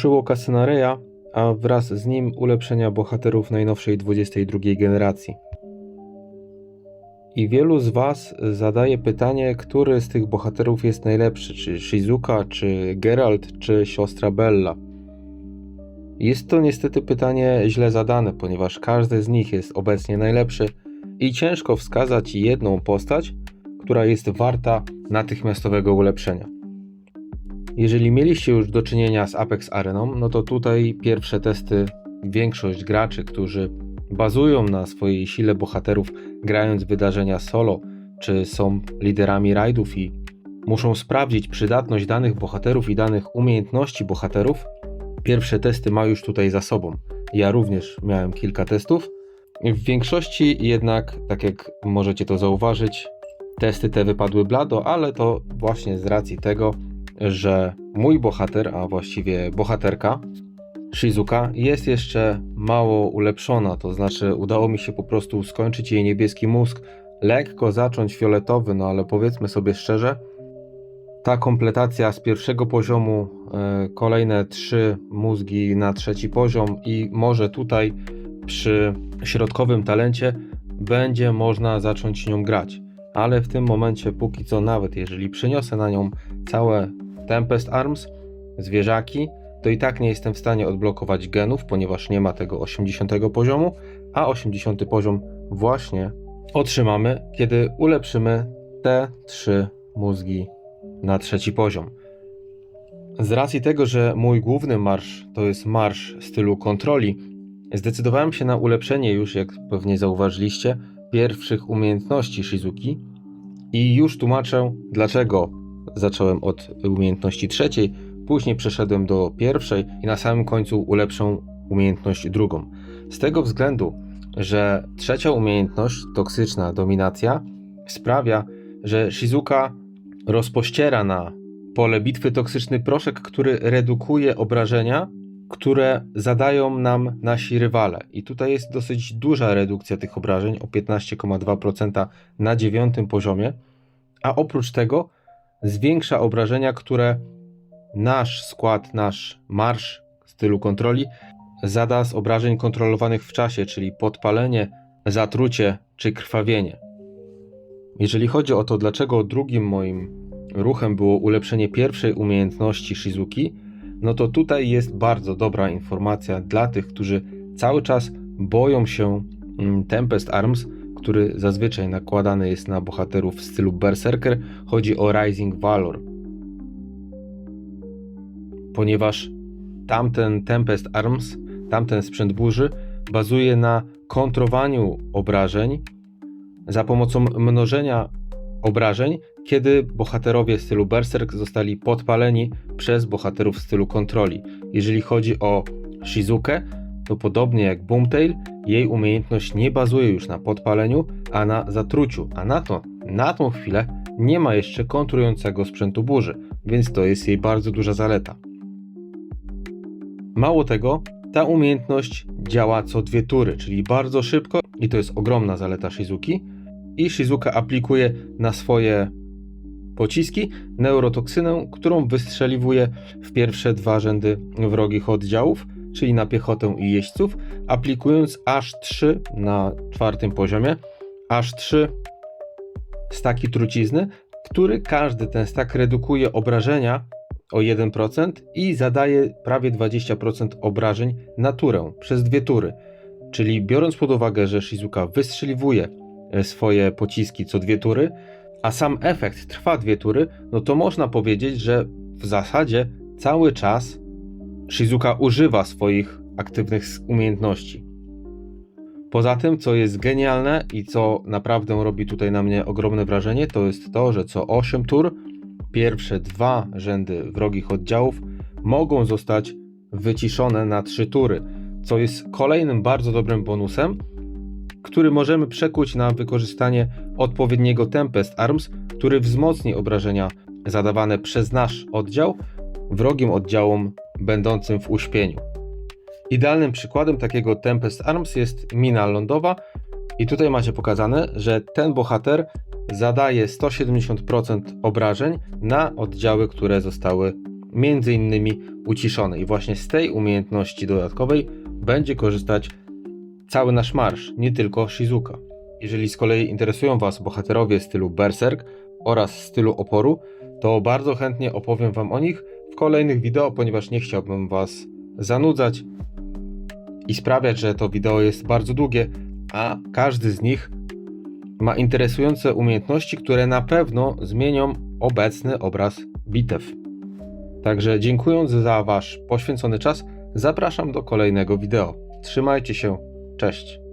Ruszyło Cassina Reya, a wraz z nim ulepszenia bohaterów najnowszej 22 generacji. I wielu z Was zadaje pytanie, który z tych bohaterów jest najlepszy, czy Shizuka, czy Geralt, czy siostra Bella. Jest to niestety pytanie źle zadane, ponieważ każdy z nich jest obecnie najlepszy i ciężko wskazać jedną postać, która jest warta natychmiastowego ulepszenia. Jeżeli mieliście już do czynienia z Apex Areną, no to tutaj pierwsze testy większość graczy, którzy bazują na swojej sile bohaterów grając wydarzenia solo, czy są liderami rajdów i muszą sprawdzić przydatność danych bohaterów i danych umiejętności bohaterów, pierwsze testy ma już tutaj za sobą. Ja również miałem kilka testów. W większości jednak, tak jak możecie to zauważyć, testy te wypadły blado, ale to właśnie z racji tego, że mój bohater, a właściwie bohaterka Shizuka jest jeszcze mało ulepszona, to znaczy udało mi się po prostu skończyć jej niebieski mózg, lekko zacząć fioletowy, no ale powiedzmy sobie szczerze, ta kompletacja z pierwszego poziomu, kolejne 3 mózgi na trzeci poziom i może tutaj przy środkowym talencie będzie można zacząć nią grać. Ale w tym momencie póki co, nawet jeżeli przyniosę na nią całe Tempest Arms, zwierzaki, to i tak nie jestem w stanie odblokować genów, ponieważ nie ma tego 80 poziomu, a 80 poziom właśnie otrzymamy, kiedy ulepszymy te 3 mózgi na trzeci poziom. Z racji tego, że mój główny marsz to jest marsz stylu kontroli, zdecydowałem się na ulepszenie już, jak pewnie zauważyliście, pierwszych umiejętności Shizuki i już tłumaczę, dlaczego zacząłem od umiejętności trzeciej, później przeszedłem do pierwszej i na samym końcu ulepszę umiejętność drugą. Z tego względu, że trzecia umiejętność, toksyczna dominacja, sprawia, że Shizuka rozpościera na pole bitwy toksyczny proszek, który redukuje obrażenia, które zadają nam nasi rywale. I tutaj jest dosyć duża redukcja tych obrażeń o 15,2% na 9 poziomie, a oprócz tego zwiększa obrażenia, które nasz skład, nasz marsz w stylu kontroli zada z obrażeń kontrolowanych w czasie, czyli podpalenie, zatrucie czy krwawienie. Jeżeli chodzi o to, dlaczego drugim moim ruchem było ulepszenie pierwszej umiejętności Shizuki, no to tutaj jest bardzo dobra informacja dla tych, którzy cały czas boją się Tempest Arms, który zazwyczaj nakładany jest na bohaterów w stylu Berserker. Chodzi o Rising Valor. Ponieważ tamten Tempest Arms, tamten sprzęt burzy bazuje na kontrowaniu obrażeń za pomocą mnożenia obrażeń, kiedy bohaterowie w stylu Berserk zostali podpaleni przez bohaterów w stylu kontroli. Jeżeli chodzi o Shizukę, to podobnie jak Boomtail, jej umiejętność nie bazuje już na podpaleniu, a na zatruciu, a na tą chwilę nie ma jeszcze kontrującego sprzętu burzy, więc to jest jej bardzo duża zaleta. Mało tego, ta umiejętność działa co 2 tury, czyli bardzo szybko i to jest ogromna zaleta Shizuki. I Shizuka aplikuje na swoje pociski neurotoksynę, którą wystrzeliwuje w pierwsze 2 rzędy wrogich oddziałów, czyli na piechotę i jeźdźców, aplikując aż 3 na 4 poziomie, aż 3 staki trucizny, który każdy ten stak redukuje obrażenia o 1% i zadaje prawie 20% obrażeń na turę przez 2 tury. Czyli biorąc pod uwagę, że Shizuka wystrzeliwuje swoje pociski co 2 tury, a sam efekt trwa 2 tury, no to można powiedzieć, że w zasadzie cały czas Shizuka używa swoich aktywnych umiejętności. Poza tym, co jest genialne i co naprawdę robi tutaj na mnie ogromne wrażenie, to jest to, że co 8 tur pierwsze 2 rzędy wrogich oddziałów mogą zostać wyciszone na 3 tury, co jest kolejnym bardzo dobrym bonusem, który możemy przekuć na wykorzystanie odpowiedniego Tempest Arms, który wzmocni obrażenia zadawane przez nasz oddział wrogim oddziałom będącym w uśpieniu. Idealnym przykładem takiego Tempest Arms jest mina lądowa i tutaj macie pokazane, że ten bohater zadaje 170% obrażeń na oddziały, które zostały między innymi uciszone i właśnie z tej umiejętności dodatkowej będzie korzystać cały nasz marsz, nie tylko Shizuka. Jeżeli z kolei interesują Was bohaterowie stylu Berserk oraz stylu oporu, to bardzo chętnie opowiem Wam o nich w kolejnych wideo, ponieważ nie chciałbym Was zanudzać i sprawiać, że to wideo jest bardzo długie, a każdy z nich ma interesujące umiejętności, które na pewno zmienią obecny obraz bitew. Także dziękując za Wasz poświęcony czas, zapraszam do kolejnego wideo. Trzymajcie się, cześć!